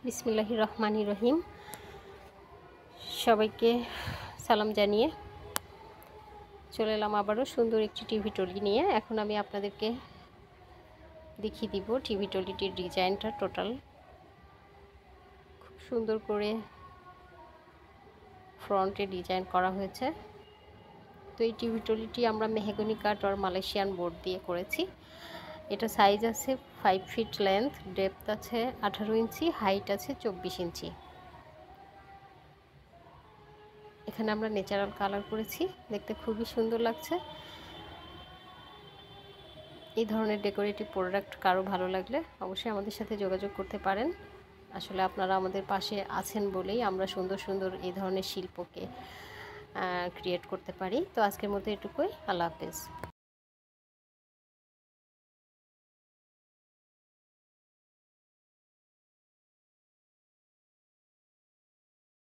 বিসমিল্লাহির রহমানির রহিম। সবাইকে সালাম জানিয়ে চলে এলাম আবারও সুন্দর একটি টিভি টলি নিয়ে। এখন আমি আপনাদেরকে দেখিয়ে দিব টিভি টলিটির ডিজাইনটা। টোটাল খুব সুন্দর করে ফ্রন্টে ডিজাইন করা হয়েছে। তো এই টিভি টলিটি আমরা মেহগনি কাঠ আর মালয়েশিয়ান বোর্ড দিয়ে করেছি। এটা সাইজ আছে 5 ফিট লেন্থ, ডেপথ আছে 18 ইঞ্চি, হাইট আছে 24 ইঞ্চি। এখানে আমরা ন্যাচারাল কালার করেছি, দেখতে খুবই সুন্দর লাগছে। এই ধরনের ডেকোরেটিভ প্রোডাক্ট কারো ভালো লাগলে অবশ্যই আমাদের সাথে যোগাযোগ করতে পারেন। আসলে আপনারা আমাদের পাশে আছেন বলেই আমরা সুন্দর সুন্দর এই ধরনের শিল্পকে ক্রিয়েট করতে পারি। তো আজকের মতো এটুকুই। আল্লাহ হাফেজ।